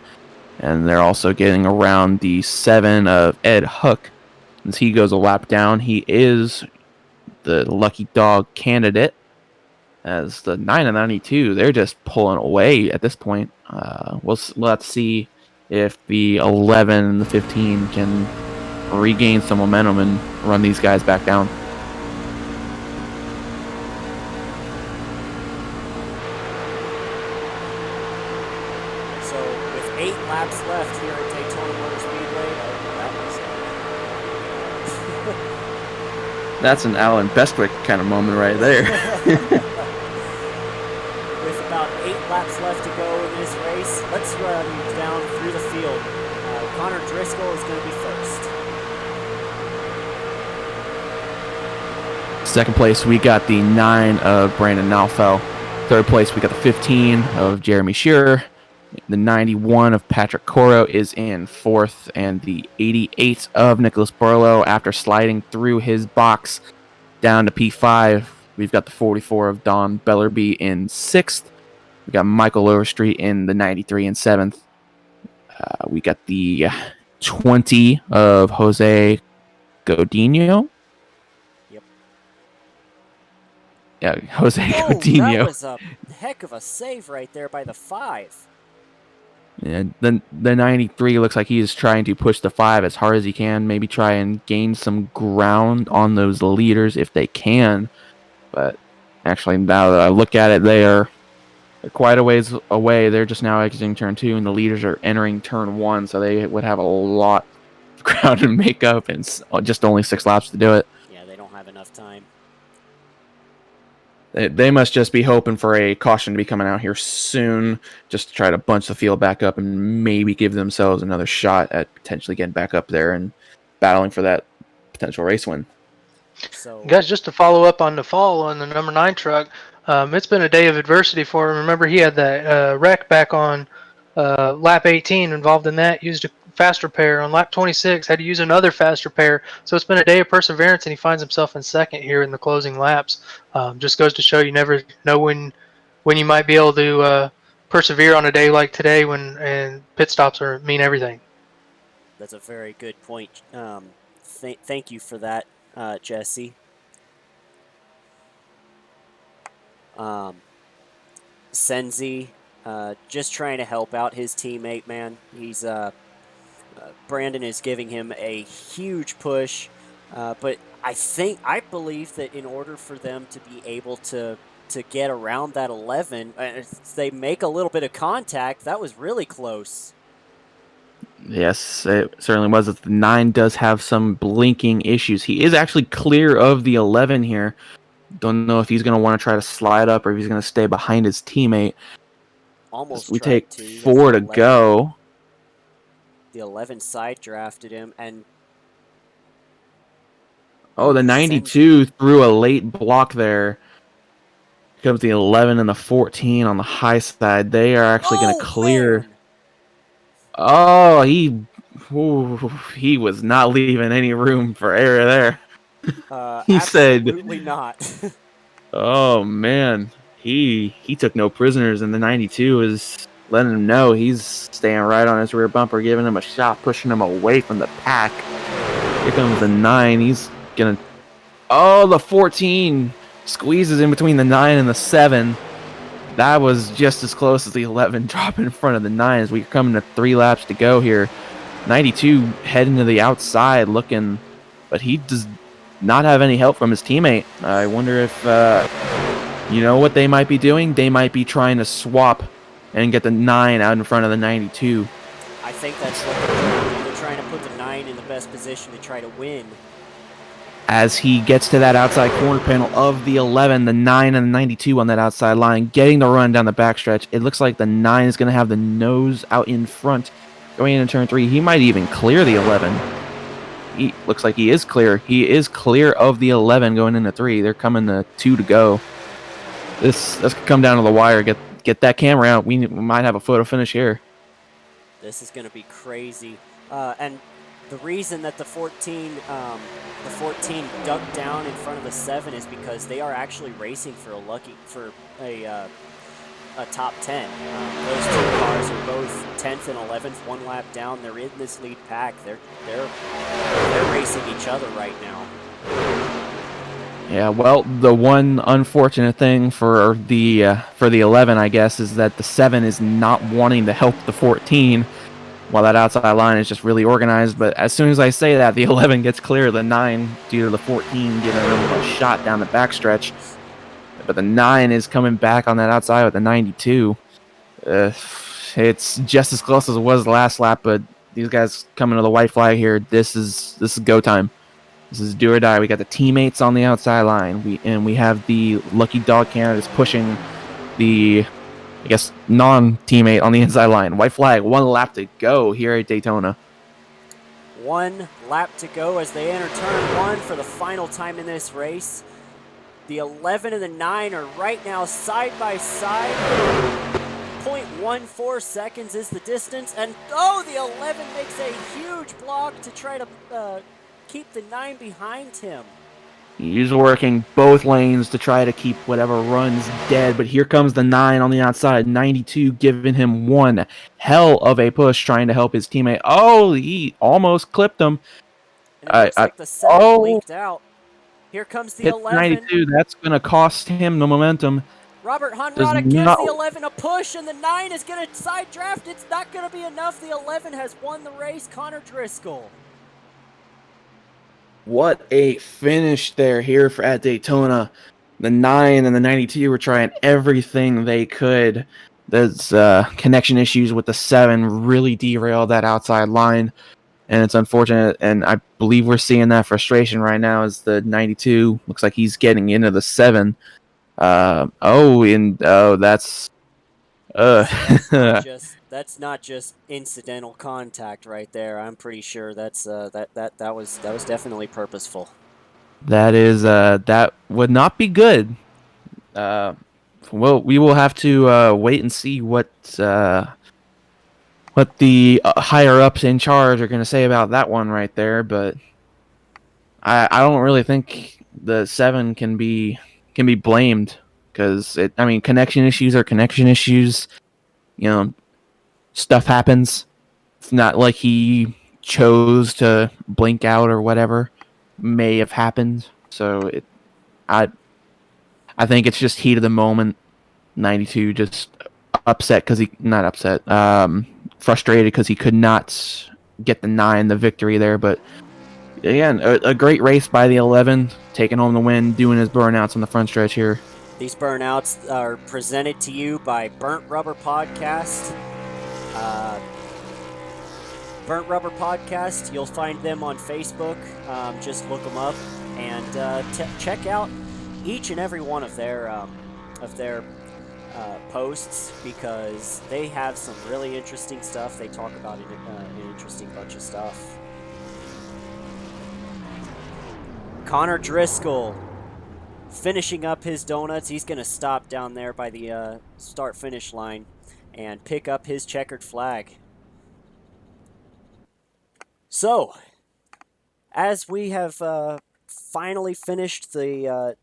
And they're also getting around the 7 of Ed Hook. As he goes a lap down, he is the lucky dog candidate. As the 9 and 92, they're just pulling away at this point. We'll have to see if the 11 and the 15 can regain some momentum and run these guys back down. So with 8 laps left here at Daytona Motor Speedway, That's an Alan Bestwick kind of moment right there. With about 8 laps left to go in this race, let's run down through the field. Connor Driscoll is going to be first. Second place, we got the 9 of Brandon Naufel. Third place, we got the 15 of Jeremy Shearer. The 91 of Patrick Coro is in fourth, and the 88 of Nicholas Borlow, after sliding through his box down to P5. We've got the 44 of Don Bellerby in sixth. We got Michael Overstreet in the 93 in seventh. We got the 20 of Jose Godinho. Yep. Yeah, Jose Godinho. That was a heck of a save right there by the 5. And then the 93 looks like he is trying to push the 5 as hard as he can. Maybe try and gain some ground on those leaders if they can. But actually, now that I look at it, they're quite a ways away. They're just now exiting turn 2, and the leaders are entering turn 1, so they would have a lot of ground to make up, and just only 6 laps to do it. Yeah, they don't have enough time. They must just be hoping for a caution to be coming out here soon, just to try to bunch the field back up and maybe give themselves another shot at potentially getting back up there and battling for that potential race win. So, Guys, just to follow up on the fall on the number 9 truck, it's been a day of adversity for him. Remember, he had that wreck back on lap 18, involved in that, used a fast repair. On lap 26, had to use another fast repair. So it's been a day of perseverance, and he finds himself in second here in the closing laps. Just goes to show you never know when you might be able to persevere on a day like today and pit stops mean everything. that's a very good point. Thank you for that, Jesse. Senzi, just trying to help out his teammate, man. He's Brandon is giving him a huge push, but I believe that in order for them to be able to get around that 11, if they make a little bit of contact, that was really close. Yes, it certainly was. The 9 does have some blinking issues. He is actually clear of the 11 here. Don't know if he's going to want to try to slide up or if he's going to stay behind his teammate. almost We tried take to. As 4 the to 11 go. The 11 side drafted him, and Oh, the 92 threw a late block there. Here comes the 11 and the 14 on the high side. They are actually going to clear. Man. Oh, he was not leaving any room for error there. He said, Absolutely not. "Oh man, he took no prisoners," and the 92 is letting him know he's staying right on his rear bumper, giving him a shot, pushing him away from the pack. Here comes the 9. He's gonna. Oh, the 14 squeezes in between the 9 and the 7. That was just as close as the 11 dropping in front of the 9 as we're coming to 3 laps to go here. 92 heading to the outside looking, but he does not have any help from his teammate. I wonder if, you know what they might be doing? They might be trying to swap and get the 9 out in front of the 92. I think that's what they're trying to do. They're trying to put the 9 in the best position to try to win. As he gets to that outside corner panel of the 11, the 9 and the 92 on that outside line, getting the run down the backstretch. It looks like the 9 is going to have the nose out in front going into turn 3. He might even clear the 11. He looks like he is clear. He is clear of the 11 going into 3. They're coming to 2 to go. This could come down to the wire. Get that camera out. We might have a photo finish here. This is going to be crazy. And the reason that the 14 ducked down in front of the 7 is because they are actually racing for a top 10. Those two cars are both 10th and 11th, one lap down. They're in this lead pack. They're racing each other right now. Yeah, well, the one unfortunate thing for the 11, I guess, is that the 7 is not wanting to help the 14, while that outside line is just really organized. But as soon as I say that, the 11 gets clear of the 9 due to the 14 giving them a shot down the backstretch. But the 9 is coming back on that outside with the 92. It's just as close as it was the last lap, but these guys coming to the white flag here. This is go time. This is do or die. We got the teammates on the outside line. We have the lucky dog candidates pushing the, I guess, non-teammate on the inside line. White flag, 1 lap to go here at Daytona. 1 lap to go as they enter turn 1 for the final time in this race. The 11 and the 9 are right now side by side. 0.14 seconds is the distance. And the 11 makes a huge block to try to keep the 9 behind him. He's working both lanes to try to keep whatever runs dead, but here comes the 9 on the outside. 92 giving him one hell of a push trying to help his teammate. Oh, he almost clipped him. And it looks like the 7 blinked out. Here comes the 11. 92, that's going to cost him the momentum. Robert Hunrada gives the 11 a push, and the 9 is going to side draft. It's not going to be enough. The 11 has won the race. Connor Driscoll. What a finish there here at Daytona. The 9 and the 92 were trying everything they could. There's connection issues with the 7 really derailed that outside line, and it's unfortunate. And I believe we're seeing that frustration right now as the 92 looks like he's getting into the 7. That's That's not just incidental contact right there. I'm pretty sure that's that was definitely purposeful. That would not be good. Well, we will have to wait and see what the higher ups in charge are going to say about that one right there. But I don't really think the 7 can be blamed because connection issues are connection issues. You know, stuff happens. It's not like he chose to blink out or whatever may have happened. So I think it's just heat of the moment. 92 just upset because frustrated because he could not get the 9, the victory there. But again, a great race by the 11, taking home the win, doing his burnouts on the front stretch here. These burnouts are presented to you by Burnt Rubber Podcast. Burnt Rubber Podcast. You'll find them on Facebook. Just look them up and check out each and every one of their posts because they have some really interesting stuff. They talk about an interesting bunch of stuff. Connor Driscoll finishing up his donuts. He's going to stop down there by the start-finish line and pick up his checkered flag. So, as we have finally finished the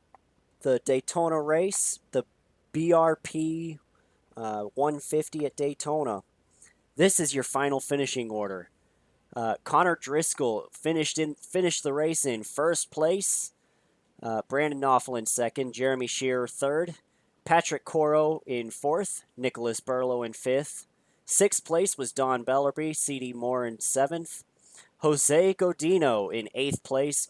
Daytona race, the BRP 150 at Daytona, this is your final finishing order. Connor Driscoll finished the race in first place. Brandon Knopfel in second, Jeremy Shearer third, Patrick Coro in fourth, Nicholas Burlow in fifth. Sixth place was Don Bellerby, C.D. Moore in seventh, Jose Godino in eighth place,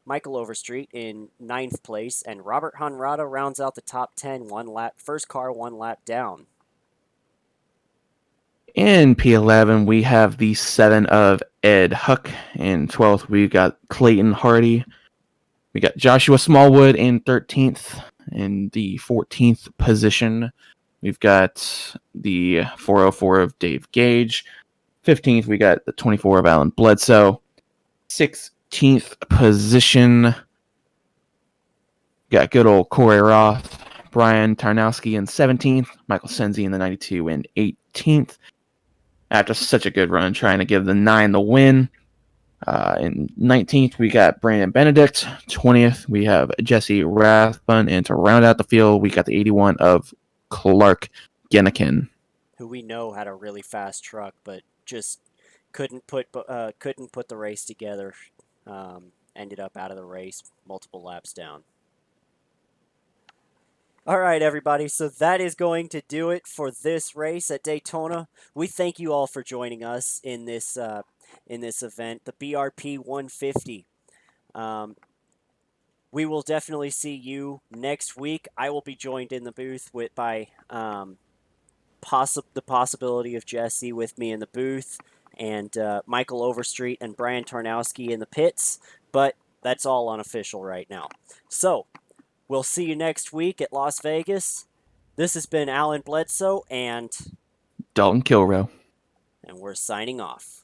Michael Overstreet in ninth place, and Robert Honrado rounds out the top 10, first car 1 lap down. In P11, we have the 7 of Ed Huck. In 12th, we got Clayton Hardy. We got Joshua Smallwood in 13th. In the 14th position, we've got the 404 of Dave Gaige. 15th, we got the 24 of Alan Bledsoe. 16th position, got good old Corey Roth, Brian Tarnowski in 17th, Michael Senzi in the 92 and 18th. After such a good run, trying to give the 9 the win. In 19th, we got Brandon Benedict. 20th, we have Jesse Rathburn. And to round out the field, we got the 81 of Clark Gennikin, who we know had a really fast truck, but just couldn't put the race together. Ended up out of the race, multiple laps down. All right, everybody. So that is going to do it for this race at Daytona. We thank you all for joining us in this event, the BRP 150. We will definitely see you next week. I will be joined in the booth by the possibility of Jesse with me in the booth, and Michael Overstreet and Brian Tarnowski in the pits. But that's all unofficial right now. So we'll see you next week at Las Vegas. This has been Alan Bledsoe and Dalton Kilroe. And we're signing off.